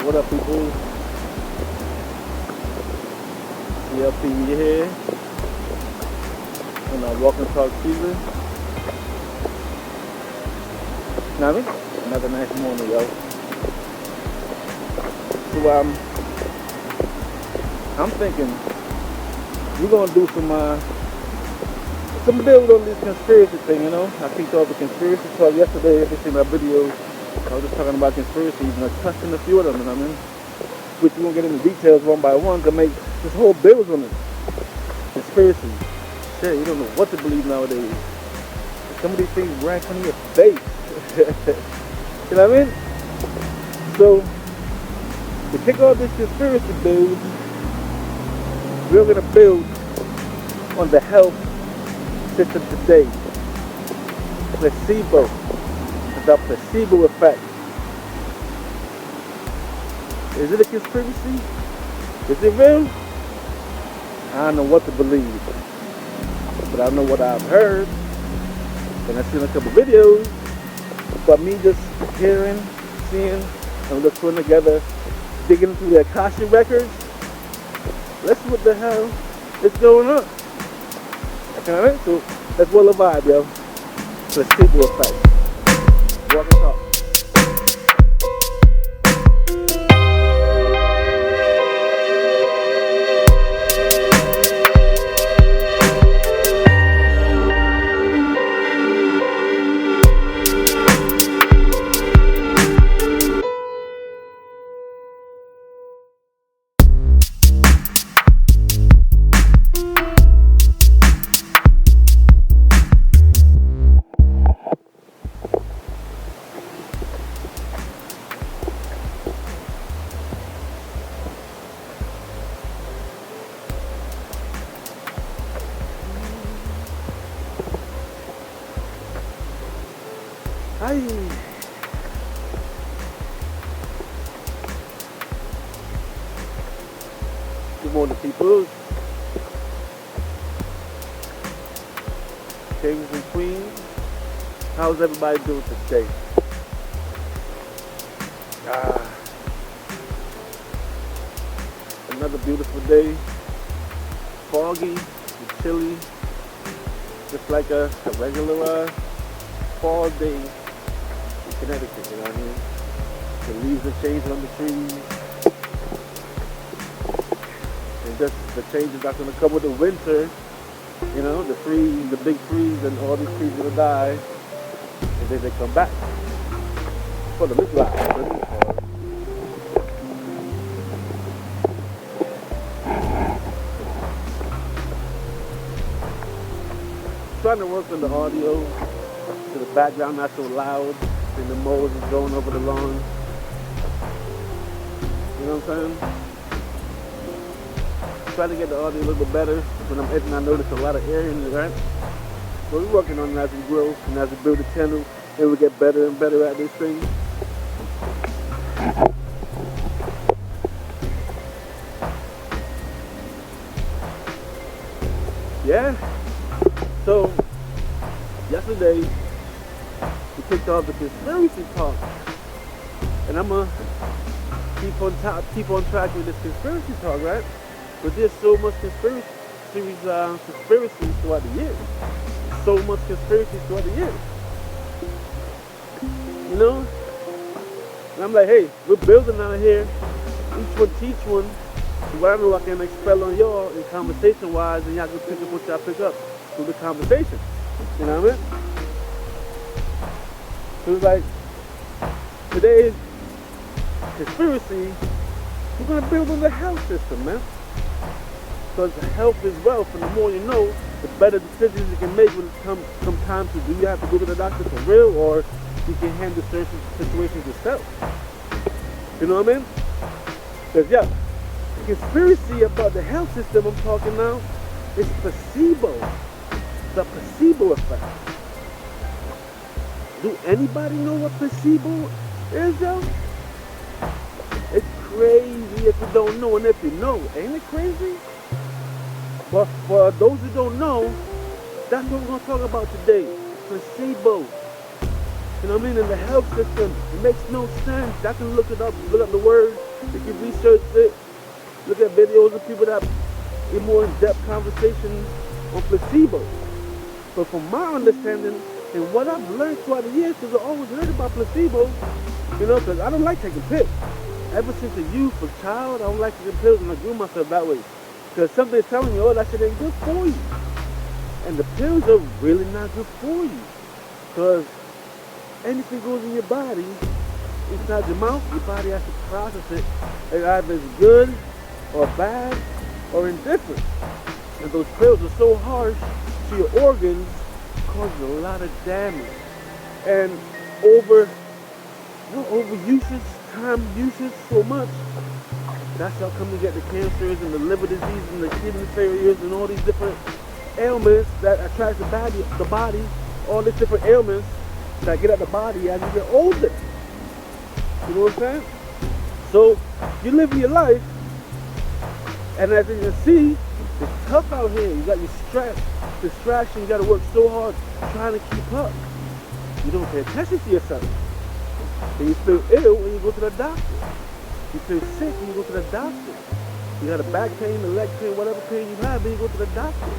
What up, people? CLP here, and I'm walking talk season. Now, another nice morning, yo. So, I'm thinking we're gonna do some build on this conspiracy thing, you know. I picked up the conspiracy talk yesterday. If you see my videos, I was just talking about conspiracies and I touched on a few of them, you know what I mean? Which we won't get into details one by one to make this whole build on it. Conspiracy. Shit, you don't know what to believe nowadays. Some of these things right in front of your face. You know what I mean? So, to kick off this conspiracy build, we're going to build on the health system today. Placebo. The placebo effect. Is it a conspiracy? Is it real? I don't know what to believe. But I know what I've heard. And I've seen a couple videos. But me just hearing, seeing, and just putting together, digging through the Akasha records. Let's see what the hell is going on. Alright, so let's roll a vibe, yo. Placebo effect. Walk and talk. Hi. Good morning, people. Kings and queens. How's everybody doing today? Another beautiful day. Foggy and chilly. Just like a regular fall day in Connecticut, you know what I mean? The leaves are changing on the trees. And just the changes are going to come with the winter, you know, the freeze, the big freeze, and all these trees are going to die. And then they come back. For the midlife. Trying to work on the audio so the background not so loud and the mowers is going over the lawn. You know what I'm saying? Try to get the audio a little bit better. When I'm editing, I notice a lot of air in it, right? So we're working on it as we grow and as we build the channel, and we get better and better at this thing. Yeah. So yesterday we kicked off the conspiracy talk, and I'm gonna keep on track with this conspiracy talk, right? But there's so much conspiracies throughout the years. So much conspiracies throughout the years. You know? And I'm like, hey, we're building out here. Each one teach one. So what I know I can expel on y'all in conversation wise, and y'all can pick up what y'all pick up through the conversation. You know what I mean? So it's like, today's conspiracy, we're going to build on the health system, man. Because health is wealth, and the more you know, the better decisions you can make when it comes time to, do you have to go to the doctor for real, or you can handle certain situations yourself. You know what I mean? Because, yeah, the conspiracy about the health system I'm talking now is placebo. The placebo effect. Do anybody know what placebo is, yo? It's crazy if you don't know, and if you know, ain't it crazy? But for those who don't know, that's what we're going to talk about today. Placebo. You know what I mean? In the health system, it makes no sense. I can look it up, look up the word, you can research it, look at videos of people that in more in-depth conversations on placebo. But from my understanding and what I've learned throughout the years, because I always heard about placebo, you know, because I don't like taking pills. Ever since a youth, a child, I don't like taking pills, and I grew myself that way. Because something's telling me, oh, that shit ain't good for you. And the pills are really not good for you. Because anything goes in your body, inside your mouth, your body has to process it. And either it's good or bad or indifferent. And those pills are so harsh to your organs, causing a lot of damage. And overusage, time usage so much, that's how come you get the cancers and the liver disease and the kidney failures and all these different ailments that attract the body, all these different ailments that get at the body as you get older. You know what I'm saying? So you're living your life, and as you can see, it's tough out here. You got your stress, distraction, you got to work so hard trying to keep up. You don't pay attention to yourself. And you feel ill when you go to the doctor. You feel sick when you go to the doctor. You got a back pain, a leg pain, whatever pain you have, then you go to the doctor.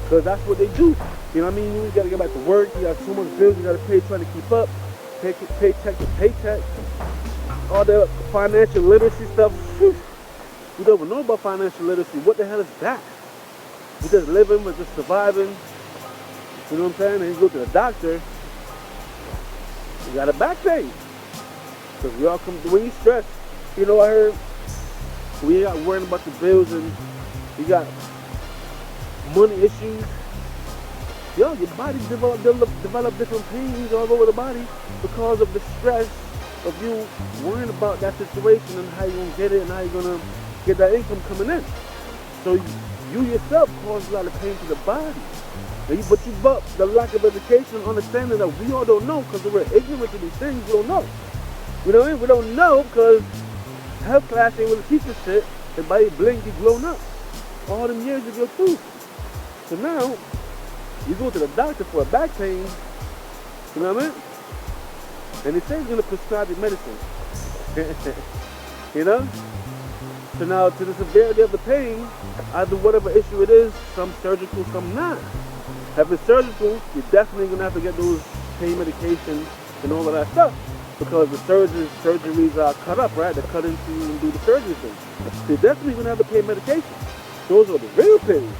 Because that's what they do. You know what I mean? You got to get back to work. You got so much bills you got to pay trying to keep up. Paycheck to paycheck. All the financial literacy stuff. Whew. We don't even know about financial literacy. What the hell is that? We're just living, we're just surviving. You know what I'm saying? And you go to the doctor, you got a back pain. Because we all come, when you stress, you know, I heard, we ain't got worrying about the bills and you got money issues. Yo, your body develop different pains all over the body because of the stress of you worrying about that situation and how you're going to get it and how you're going to get that income coming in. So you yourself cause a lot of pain to the body. But the lack of education, understanding that we all don't know because we're ignorant to these things, we don't know. You know what I mean? We don't know because health class ain't really teach us shit, and by you blink, you blown up. All them years you go through. So now, you go to the doctor for a back pain, you know what I mean? And he says he's going to prescribe you medicine. You know? So now, to the severity of the pain, either whatever issue it is, some surgical, some not. If it's surgical, you're definitely going to have to get those pain medications and all of that stuff. Because the surgeries are cut up, right? They're cut into and do the surgery thing. So you're definitely going to have to pay medication. Those are the real pills.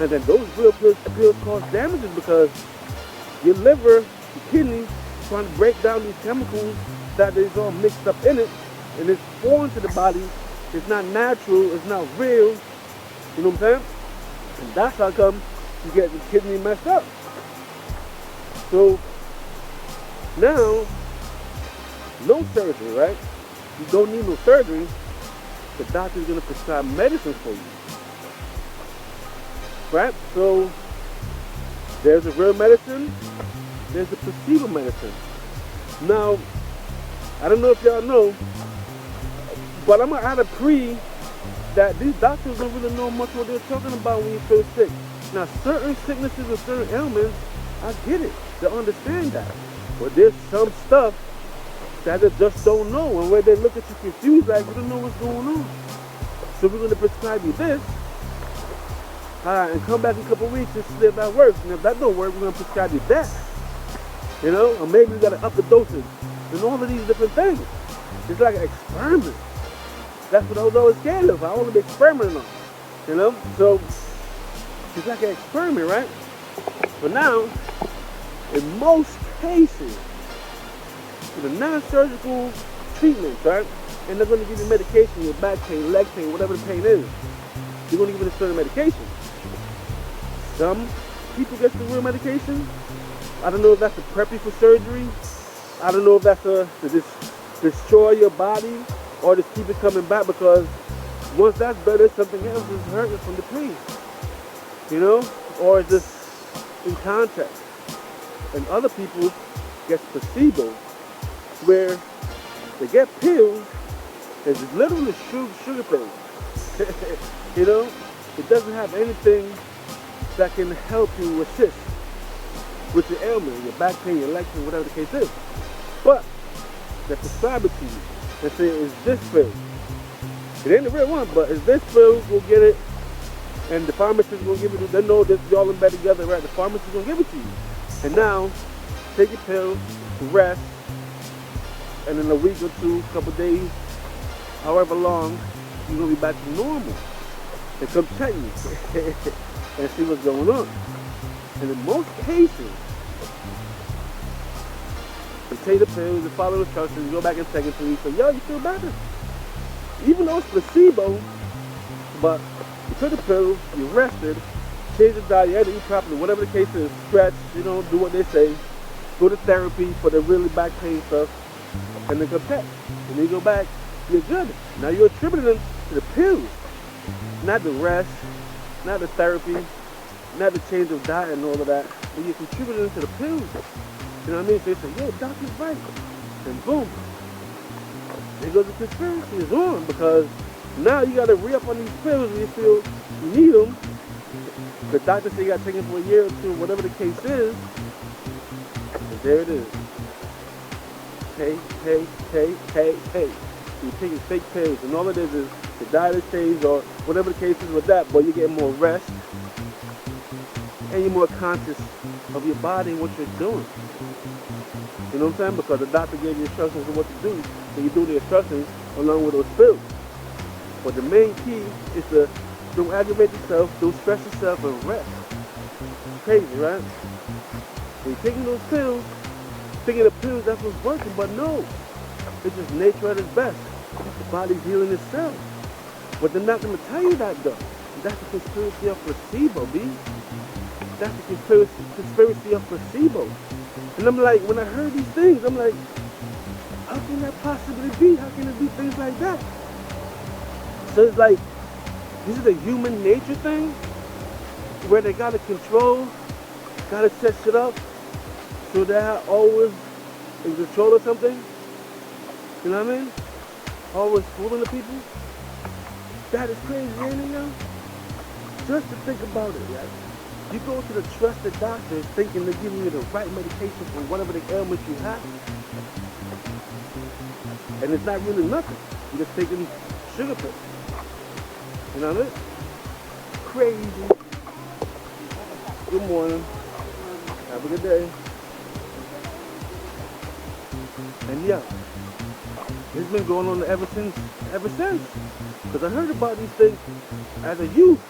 And then those real pills cause damages because your liver, your kidney, trying to break down these chemicals that is all mixed up in it, and it's foreign to the body. It's not natural. It's not real. You know what I'm saying? And that's how come you get the kidney messed up. So now, no surgery, right? You don't need no surgery. The doctor's gonna prescribe medicine for you. Right? So there's a real medicine, there's a placebo medicine. Now, I don't know if y'all know, but I'm gonna add a plea that these doctors don't really know much what they're talking about when you feel sick. Now, certain sicknesses and certain ailments, I get it. They understand that. But there's some stuff that they just don't know, and where they look at you confused like you don't know what's going on. So we're gonna prescribe you this. And come back in a couple of weeks and see if that works. And if that don't work, we're going to prescribe you that. You know? Or maybe we got to up the dosage. And all of these different things. It's like an experiment. That's what I was always scared of. I want to be experimenting on. You know? So, it's like an experiment, right? But now, in most cases, for the non-surgical treatments, right? And they're going to give you medication, your back pain, leg pain, whatever the pain is. You're going to give it a certain medication. Some people get the real medication. I don't know if that's to prep you for surgery. I don't know if that's to destroy your body or just keep it coming back, because once that's better, something else is hurting from the pain. You know? Or just in contact. And other people get placebo, where they get pills, it's literally sugar pills. You know? It doesn't have anything that can help you assist. with your ailment, your back pain, your leg pain, whatever the case is. But they prescribe it to you. They say it's this pill. It ain't the real one, but it's this pill. Go get it, and the pharmacist gonna give it to you. They know that y'all in bed together, right? The pharmacist gonna give it to you. And now, take your pill, rest, and in a week or two, couple days, however long, you're gonna be back to normal. They come check you and see what's going on. And in most cases, you take the pills, you follow the instructions, you go back and check it 3 weeks, so yo, you feel better. Even though it's placebo, but you took the pill, you rested, change the diet, you had to eat properly, whatever the case is, stretch, you know, do what they say, go to therapy for the really back pain stuff, and then come back. And then you go back, you're good. Now you're attributing them to the pills, not the rest, not the therapy, not the change of diet and all of that, but you're contributing to the pills. You know what I mean? So they say, yo, doctor's right. And boom. There goes the conspiracy is on, because now you got to re-up on these pills when you feel you need them. The doctor said you got to take them for a year or two, whatever the case is. And there it is. Hey. You're taking fake pills, and all it is the diet has changed, or whatever the case is with that, but you're getting more rest, and you're more conscious of your body and what you're doing. You know what I'm saying? Because the doctor gave you instructions on what to do, so you do the instructions along with those pills. But the main key is to don't aggravate yourself, don't stress yourself, and rest. It's crazy, right? When you're taking those pills, thinking the pills, that's what's working, but no. It's just nature at its best. The body's healing itself. But they're not going to tell you that, though. That's the conspiracy of placebo, B. That's the conspiracy of placebo. And I'm like, when I heard these things, I'm like, how can that possibly be? How can it be things like that? So it's like, this is a human nature thing where they got to control, got to set shit up so they're always in control of something. You know what I mean? Always fooling the people. That is crazy, ain't it, yo? Just to think about it, right? You go to the trusted doctors thinking they're giving you the right medication for whatever the ailment you have. And it's not really nothing. You're just taking sugar pills. You know what I mean? Crazy. Good morning. Have a good day. And yeah, it's been going on ever since. Because I heard about these things as a youth.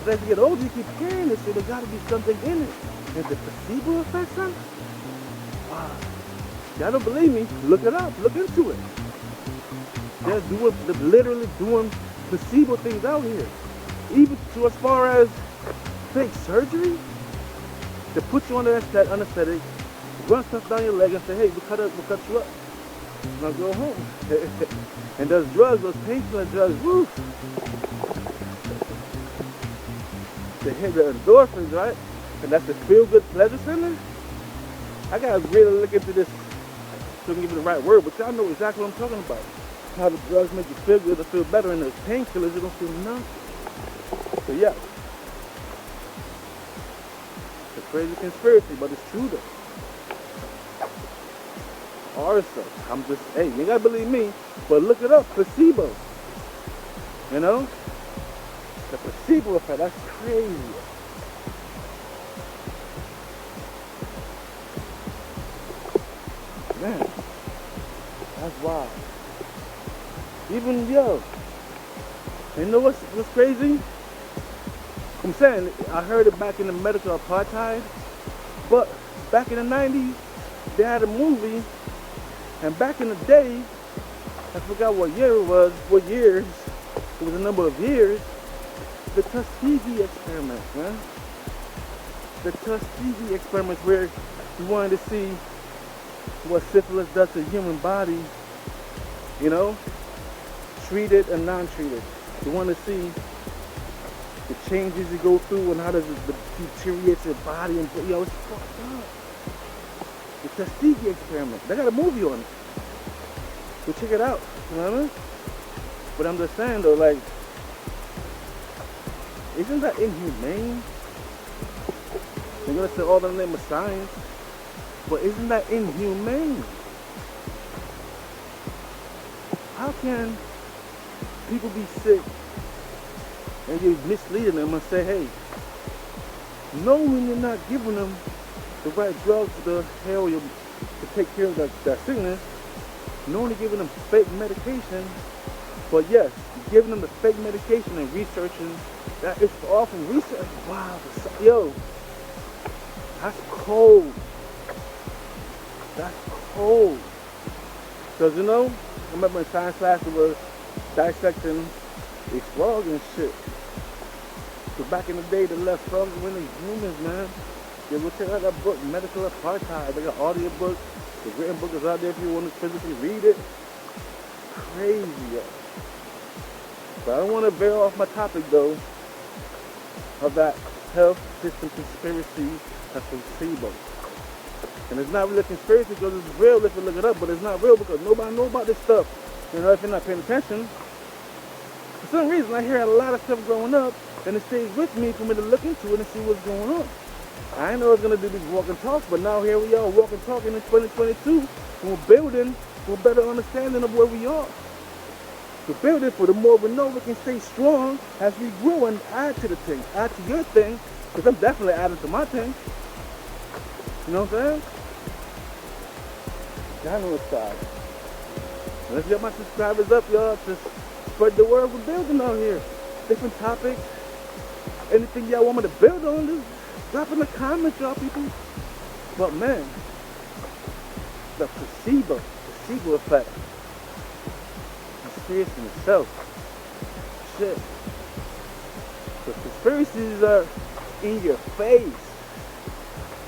But as you get older, you keep hearing this shit. There got to be something in it. Is the placebo effect something? Y'all don't believe me? Look it up. Look into it. They're literally doing placebo things out here. Even to as far as fake surgery. They put you on that anesthetic, run stuff down your leg and say, hey, we'll cut you up. Now go home. And those drugs, those painkiller drugs, woo. They hit the endorphins, right? And that's the feel-good pleasure center. I gotta really look into this so I can give it the right word, but y'all know exactly what I'm talking about. How the drugs make you feel good or feel better, and the painkillers, you're gonna feel numb. So yeah. It's a crazy conspiracy, but it's true though. Also, I'm just, hey, you ain't gotta believe me, but look it up, placebo. You know? The placebo effect, that's crazy. Man, that's wild. Even, yo, you know what's crazy? I'm saying, I heard it back in the medical apartheid, but back in the 90s, they had a movie, and back in the day, I forgot what year it was, what years, it was a number of years, the Tuskegee experiments, man. The Tuskegee experiments where you wanted to see what syphilis does to the human body, you know, treated and non-treated. You want to see the changes you go through and how does it deteriorate your body, and yo, it's fucked up. The Tuskegee experiment. They got a movie on it. So check it out. You know what I mean? But I'm just saying though, like, isn't that inhumane? They're gonna say all in the name of science. But isn't that inhumane? How can people be sick and you're misleading them and say, hey, knowing you're not giving them the right drugs to heal you, to take care of that sickness, knowing you're giving them fake medication, but yes, giving them the fake medication and researching that it's all from research. Wow, yo, that's cold. That's cold. Because, you know, I remember in science class we were dissecting a frog and shit. So back in the day, the left frogs were the humans, man. Yeah, we'll check out that book, Medical Apartheid. They got audio books. The written book is out there if you want to physically read it. Crazy, yo. But I don't want to veer off my topic, though, of that health system conspiracy that's placebo. And it's not really a conspiracy because it's real if you look it up, but it's not real because nobody knows about this stuff. You know, if you're not paying attention. For some reason, I hear a lot of stuff growing up, and it stays with me for me to look into it and see what's going on. I didn't know I was going to do these walk and talks, but now here we are walking and talking in 2022, and we're building for a better understanding of where we are. We're building for the more we know we can stay strong as we grow and add to the thing, add to your thing, because I'm definitely adding to my thing. You know what I'm saying? Y'all know what's up. Let's get my subscribers up, y'all, to spread the word we're building out here. Different topics. Anything y'all want me to build on, just drop in the comments, y'all people. But man, the placebo effect. Conspiracy in itself. Shit. The conspiracies are in your face.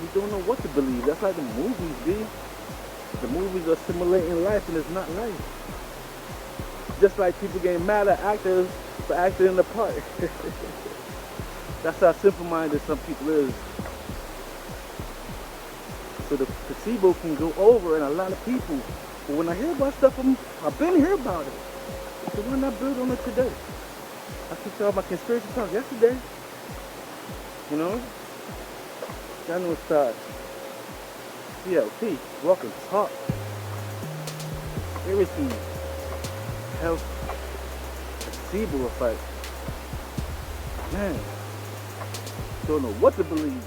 You don't know what to believe. That's like the movies, B. The movies are simulating life and it's not life. Just like people getting mad at actors for acting in the part. That's how simple-minded some people is. So the placebo can go over in a lot of people. But when I hear about stuff, I've been here about it. So why not build on it today? I took y'all my conspiracy talk yesterday. You know? Y'all know what's up. CLP, walk and talk. Conspiracy. Health. Placebo effect. Man. Don't know what to believe.